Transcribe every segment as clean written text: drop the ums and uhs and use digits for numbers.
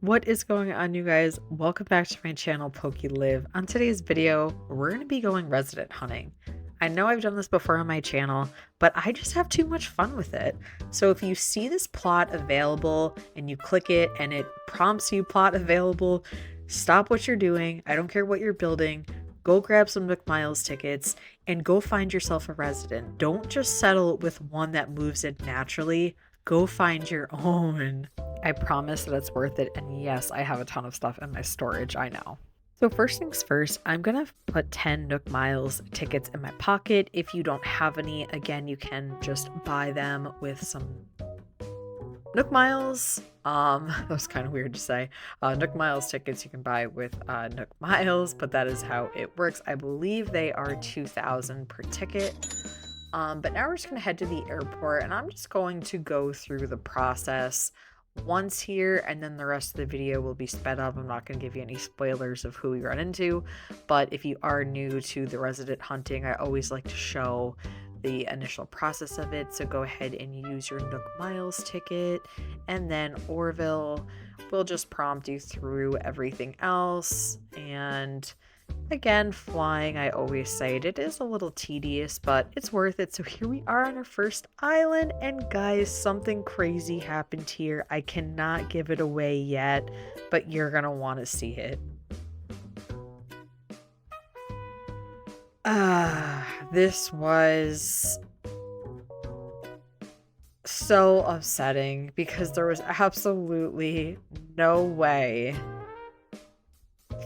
What is going on, you guys? Welcome back to my channel, PokeLive. On today's video, we're going to be going resident hunting. I know I've done this before on my channel, but I just have too much fun with it. So if you see this plot available and you click it and it prompts you plot available, stop what you're doing. I don't care what you're building. Go grab some Nook Miles tickets and go find yourself a resident. Don't just settle with one that moves in naturally. Go find your own. I promise that it's worth it, and yes, I have a ton of stuff in my storage, I know. So first things first, I'm gonna put 10 Nook Miles tickets in my pocket. If you don't have any, again, you can just buy them with some Nook Miles. That was kind of weird to say. Nook Miles tickets you can buy with Nook Miles, but that is how it works. I believe they are 2,000 per ticket. But now we're just gonna head to the airport, and I'm just going to go through the process once here, and then the rest of the video will be sped up. I'm not going to give you any spoilers of who we run into, but if you are new to the resident hunting, I always like to show the initial process of it. So go ahead and use your Nook Miles ticket, and then Orville will just prompt you through everything else. And again, flying, I always say it is a little tedious, but it's worth it. So here we are on our first island, and guys, something crazy happened here. I cannot give it away yet, but you're gonna want to see it. This was so upsetting because there was absolutely no way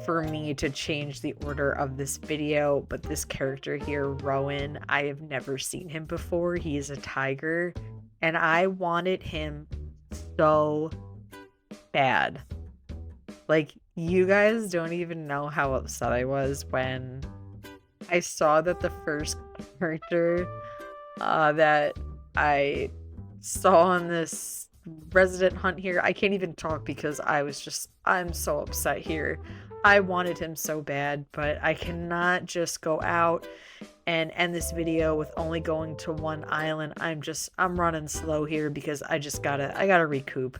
for me to change the order of this video, but this character here, Rowan, I have never seen him before. He is a tiger, and I wanted him so bad. Like, you guys don't even know how upset I was when I saw that the first character that I saw on this resident hunt here, I can't even talk because I'm so upset here. I wanted him so bad, but I cannot just go out and end this video with only going to one island. I'm running slow here because I gotta recoup.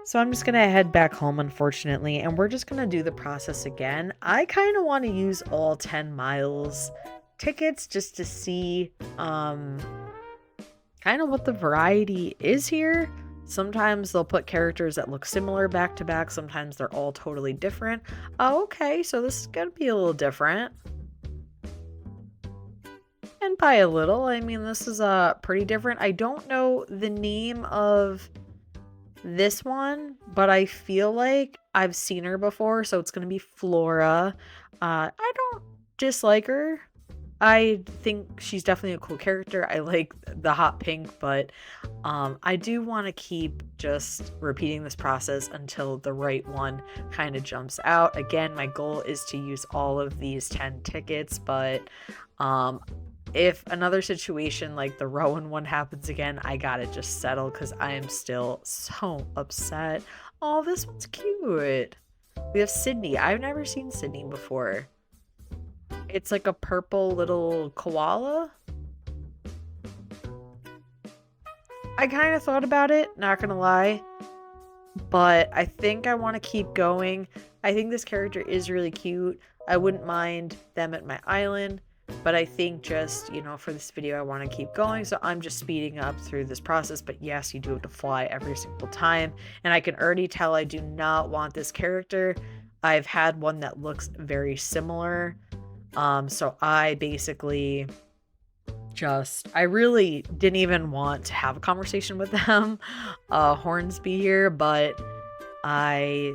So I'm just gonna head back home, unfortunately, and we're just gonna do the process again. I kind of want to use all 10 miles tickets just to see kind of what the variety is here. Sometimes they'll put characters that look similar back to back. Sometimes they're all totally different. Oh, okay, so this is gonna be a little different. And by a little, I mean this is pretty different. I don't know the name of this one, but I feel like I've seen her before, so it's gonna be Flora. I don't dislike her. I think she's definitely a cool character. I like the hot pink, but I do want to keep just repeating this process until the right one kind of jumps out. Again, my goal is to use all of these 10 tickets, but if another situation like the Rowan one happens again, I gotta just settle because I am still so upset. Oh, this one's cute. We have Sydney. I've never seen Sydney before. It's like a purple little koala. I kind of thought about it, not gonna lie, but I think I want to keep going. I think this character is really cute. I wouldn't mind them at my island, but I think just, you know, for this video, I want to keep going. So I'm just speeding up through this process. But yes, you do have to fly every single time. And I can already tell I do not want this character. I've had one that looks very similar. So I basically I really didn't even want to have a conversation with them, Hornsby here, but I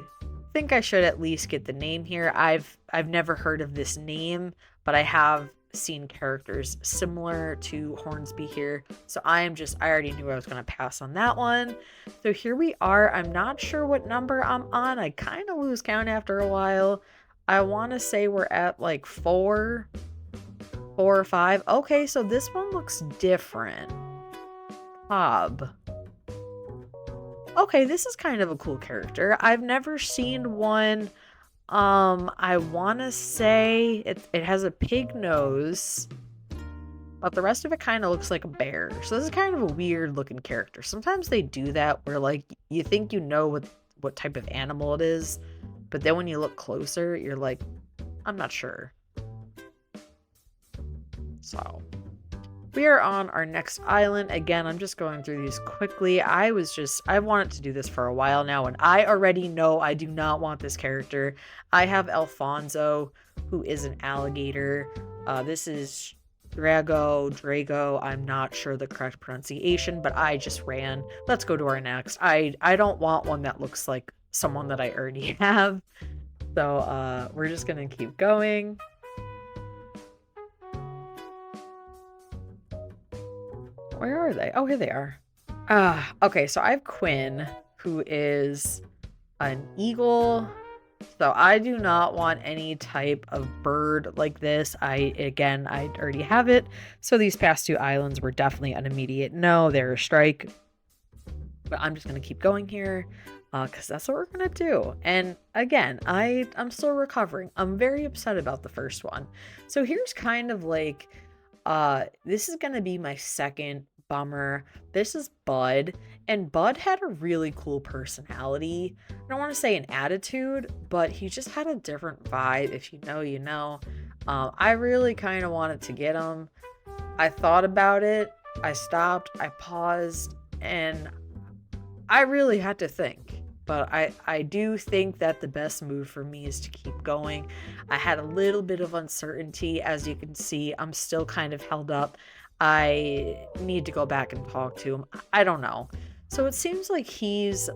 think I should at least get the name here. I've never heard of this name, but I have seen characters similar to Hornsby here. So I already knew I was going to pass on that one. So here we are. I'm not sure what number I'm on. I kind of lose count after a while. I want to say we're at like 4 or 5. Okay, so this one looks different. Bob. Okay, this is kind of a cool character. I've never seen one. I want to say it has a pig nose. but the rest of it kind of looks like a bear. So this is kind of a weird looking character. Sometimes they do that where like you think you know what type of animal it is, but then when you look closer, you're like, I'm not sure. So we are on our next island. Again, I'm just going through these quickly. I wanted to do this for a while now, and I already know I do not want this character. I have Alfonso, who is an alligator. This is Drago. I'm not sure the correct pronunciation, but I just ran. Let's go to our next. I don't want one that looks like someone that I already have. So we're just gonna keep going. Where are they? Oh, here they are. Okay, so I have Quinn, who is an eagle. So I do not want any type of bird like this. I already have it. So these past two islands were definitely an immediate no. They're a strike. But I'm just going to keep going here because that's what we're going to do. And again, I'm still recovering. I'm very upset about the first one. So here's kind of like, this is going to be my second bummer. This is Bud, and Bud had a really cool personality. I don't want to say an attitude, but he just had a different vibe. If you know, you know. I really kind of wanted to get him. I thought about it. I stopped. I paused, and I really had to think. But I do think that the best move for me is to keep going. I had a little bit of uncertainty. As you can see, I'm still kind of held up. I need to go back and talk to him. I don't know. So it seems like he's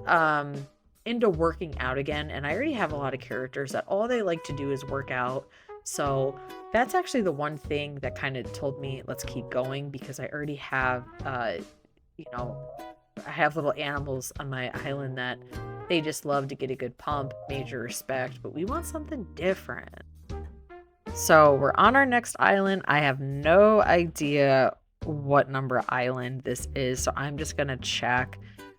into working out again, and I already have a lot of characters that all they like to do is work out. So that's actually the one thing that kind of told me let's keep going, because I already have you know, I have little animals on my island that they just love to get a good pump. Major respect, but we want something different. So we're on our next island. I have no idea what number island this is, so I'm just gonna check.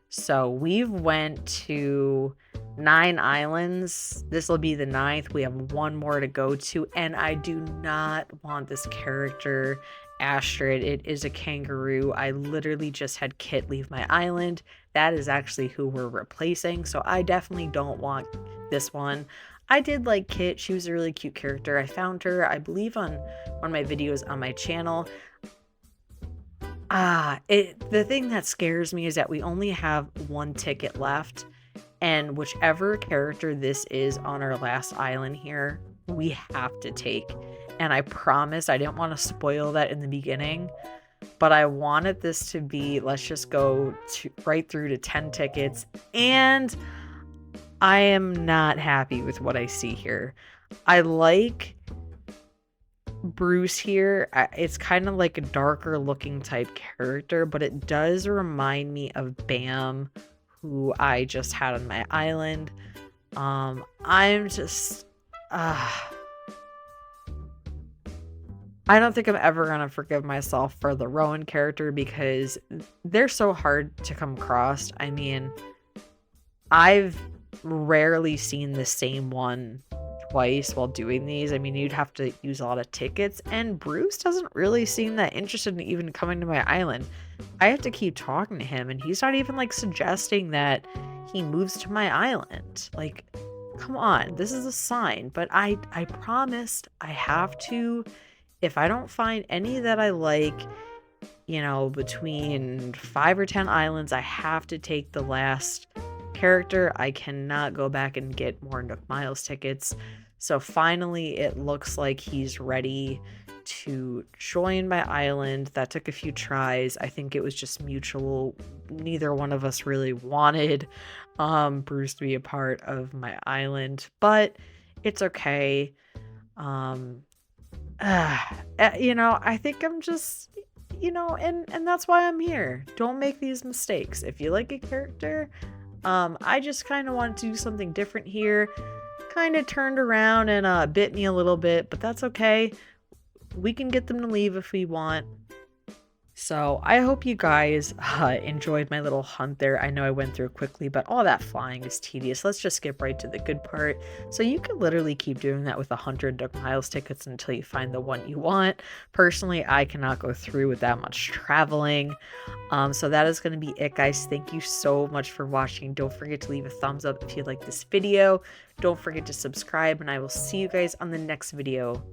So we've went to 9 islands. This will be the 9th. We have one more to go to, and I do not want this character, Astrid. It is a kangaroo. I literally just had Kit leave my island. That is actually who we're replacing, so I definitely don't want this one. I did like Kit. She was a really cute character. I found her, I believe, on one of my videos on my channel. The thing that scares me is that we only have one ticket left, and whichever character this is on our last island here, we have to take. And I promise I didn't want to spoil that in the beginning, but I wanted this to be, let's just go right through to 10 tickets, and I am not happy with what I see here. I like Bruce here. It's kind of like a darker looking type character, but it does remind me of Bam, who I just had on my island. I'm just I don't think I'm ever gonna forgive myself for the Rowan character, because they're so hard to come across. I mean, I've rarely seen the same one twice while doing these. I mean, you'd have to use a lot of tickets, and Bruce doesn't really seem that interested in even coming to my island. I have to keep talking to him, and he's not even like suggesting that he moves to my island. Like, come on, this is a sign. But I promised I have to. If I don't find any that I like, you know, between 5 or 10 islands, I have to take the last character. I cannot go back and get more Nook Miles tickets. So finally, it looks like he's ready to join my island. That took a few tries. I think it was just mutual. Neither one of us really wanted Bruce to be a part of my island, but it's okay. You know, I think I'm just, you know, and that's why I'm here. Don't make these mistakes. If you like a character, I just kind of want to do something different here. Kind of turned around and bit me a little bit, but that's okay. We can get them to leave if we want. So I hope you guys enjoyed my little hunt there. I know I went through quickly, but all that flying is tedious. Let's just skip right to the good part. So you can literally keep doing that with 100 Nook Miles tickets until you find the one you want. Personally, I cannot go through with that much traveling. So that is going to be it, guys. Thank you so much for watching. Don't forget to leave a thumbs up if you like this video. Don't forget to subscribe, and I will see you guys on the next video.